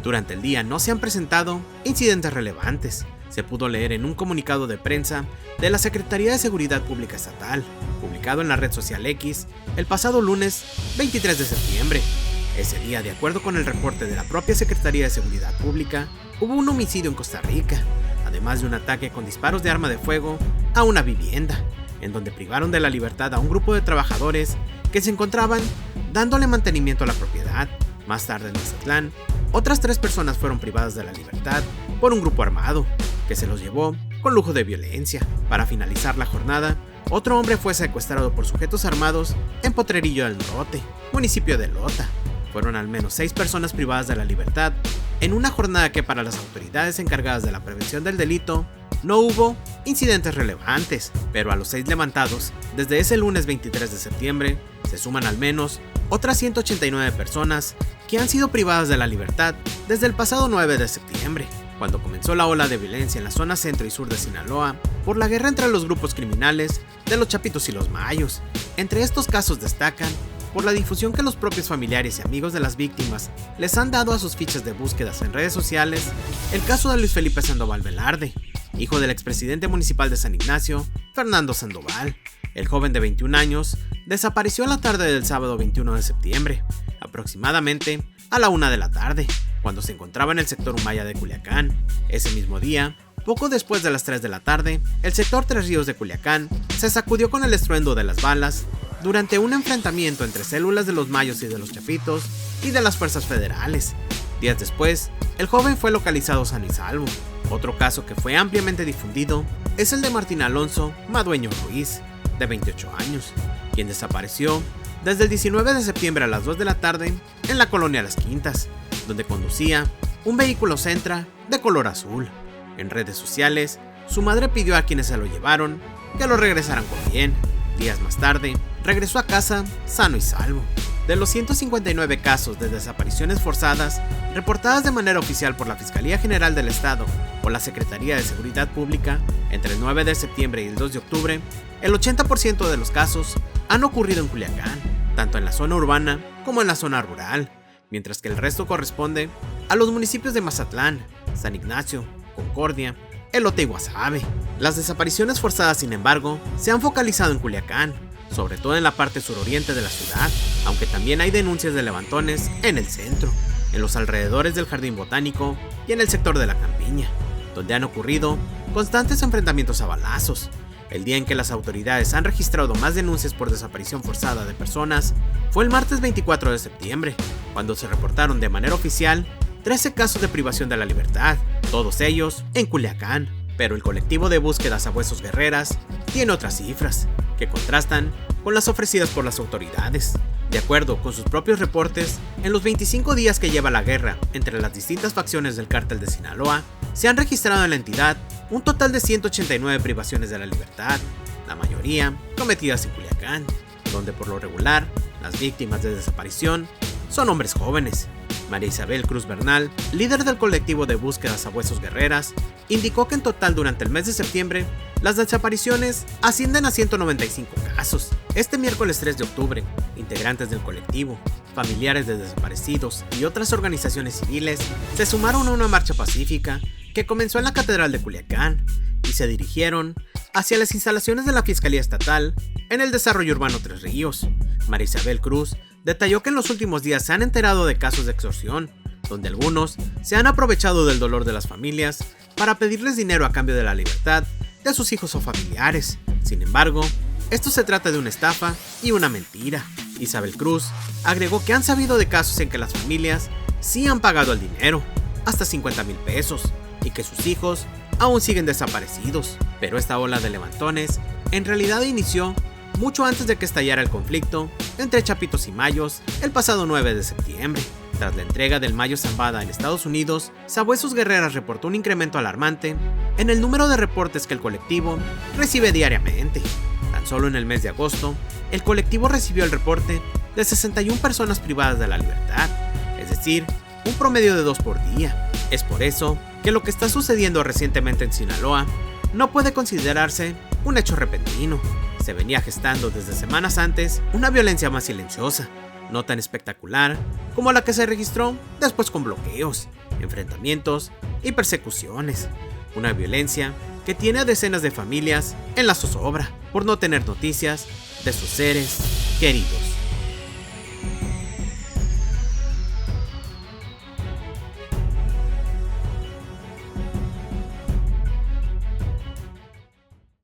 Durante el día no se han presentado incidentes relevantes, se pudo leer en un comunicado de prensa de la Secretaría de Seguridad Pública Estatal, publicado en la red social X el pasado lunes 23 de septiembre. Ese día, de acuerdo con el reporte de la propia Secretaría de Seguridad Pública, hubo un homicidio en Costa Rica, además de un ataque con disparos de arma de fuego a una vivienda, en donde privaron de la libertad a un grupo de trabajadores que se encontraban dándole mantenimiento a la propiedad. Más tarde en Mazatlán, otras 3 personas fueron privadas de la libertad por un grupo armado, que se los llevó con lujo de violencia. Para finalizar la jornada, otro hombre fue secuestrado por sujetos armados en Potrerillo del Norte, municipio de Lota. Fueron al menos 6 personas privadas de la libertad, en una jornada que para las autoridades encargadas de la prevención del delito, no hubo incidentes relevantes, pero a los 6 levantados, desde ese lunes 23 de septiembre, se suman al menos otras 189 personas que han sido privadas de la libertad desde el pasado 9 de septiembre, cuando comenzó la ola de violencia en la zona centro y sur de Sinaloa por la guerra entre los grupos criminales de los Chapitos y los Mayos. Entre estos casos destacan, por la difusión que los propios familiares y amigos de las víctimas les han dado a sus fichas de búsquedas en redes sociales, el caso de Luis Felipe Sandoval Velarde, hijo del expresidente municipal de San Ignacio, Fernando Sandoval. El joven de 21 años desapareció a la tarde del sábado 21 de septiembre, aproximadamente a la 1 de la tarde, cuando se encontraba en el sector Humaya de Culiacán. Ese mismo día, poco después de las 3 de la tarde, el sector Tres Ríos de Culiacán se sacudió con el estruendo de las balas durante un enfrentamiento entre células de los Mayos y de los Chapitos y de las fuerzas federales. Días después, el joven fue localizado sano y salvo. Otro caso que fue ampliamente difundido es el de Martín Alonso Madueño Ruiz, de 28 años, quien desapareció desde el 19 de septiembre a las 2 de la tarde en la colonia Las Quintas, donde conducía un vehículo Sentra de color azul. En redes sociales, su madre pidió a quienes se lo llevaron que lo regresaran con bien. Días más tarde, regresó a casa sano y salvo. De los 159 casos de desapariciones forzadas reportadas de manera oficial por la Fiscalía General del Estado o la Secretaría de Seguridad Pública entre el 9 de septiembre y el 2 de octubre, el 80% de los casos han ocurrido en Culiacán, tanto en la zona urbana como en la zona rural, mientras que el resto corresponde a los municipios de Mazatlán, San Ignacio, Concordia, Elote y Guasave. Las desapariciones forzadas, sin embargo, se han focalizado en Culiacán, sobre todo en la parte suroriente de la ciudad, aunque también hay denuncias de levantones en el centro, en los alrededores del Jardín Botánico y en el sector de la Campiña, donde han ocurrido constantes enfrentamientos a balazos. El día en que las autoridades han registrado más denuncias por desaparición forzada de personas fue el martes 24 de septiembre, cuando se reportaron de manera oficial 13 casos de privación de la libertad, todos ellos en Culiacán, pero el colectivo de búsquedas a Huesos Guerreras tiene otras cifras, que contrastan con las ofrecidas por las autoridades. De acuerdo con sus propios reportes, en los 25 días que lleva la guerra entre las distintas facciones del cártel de Sinaloa, se han registrado en la entidad un total de 189 privaciones de la libertad, la mayoría cometidas en Culiacán, donde por lo regular las víctimas de desaparición son hombres jóvenes. María Isabel Cruz Bernal, líder del colectivo de búsquedas a Huesos Guerreras, indicó que en total durante el mes de septiembre, las desapariciones ascienden a 195 casos. Este miércoles 3 de octubre, integrantes del colectivo, familiares de desaparecidos y otras organizaciones civiles se sumaron a una marcha pacífica que comenzó en la Catedral de Culiacán y se dirigieron hacia las instalaciones de la Fiscalía Estatal en el Desarrollo Urbano Tres Ríos. María Isabel Cruz detalló que en los últimos días se han enterado de casos de extorsión, donde algunos se han aprovechado del dolor de las familias para pedirles dinero a cambio de la libertad de sus hijos o familiares. Sin embargo, esto se trata de una estafa y una mentira. Isabel Cruz agregó que han sabido de casos en que las familias sí han pagado el dinero, hasta 50,000 pesos, y que sus hijos aún siguen desaparecidos. Pero esta ola de levantones en realidad inició mucho antes de que estallara el conflicto entre Chapitos y Mayos el pasado 9 de septiembre. Tras la entrega del Mayo Zambada en Estados Unidos, Sabuesos Guerreras reportó un incremento alarmante en el número de reportes que el colectivo recibe diariamente. Tan solo en el mes de agosto, el colectivo recibió el reporte de 61 personas privadas de la libertad, es decir, un promedio de 2 por día. Es por eso que lo que está sucediendo recientemente en Sinaloa no puede considerarse un hecho repentino. Se venía gestando desde semanas antes una violencia más silenciosa, no tan espectacular como la que se registró después con bloqueos, enfrentamientos y persecuciones. Una violencia que tiene a decenas de familias en la zozobra por no tener noticias de sus seres queridos.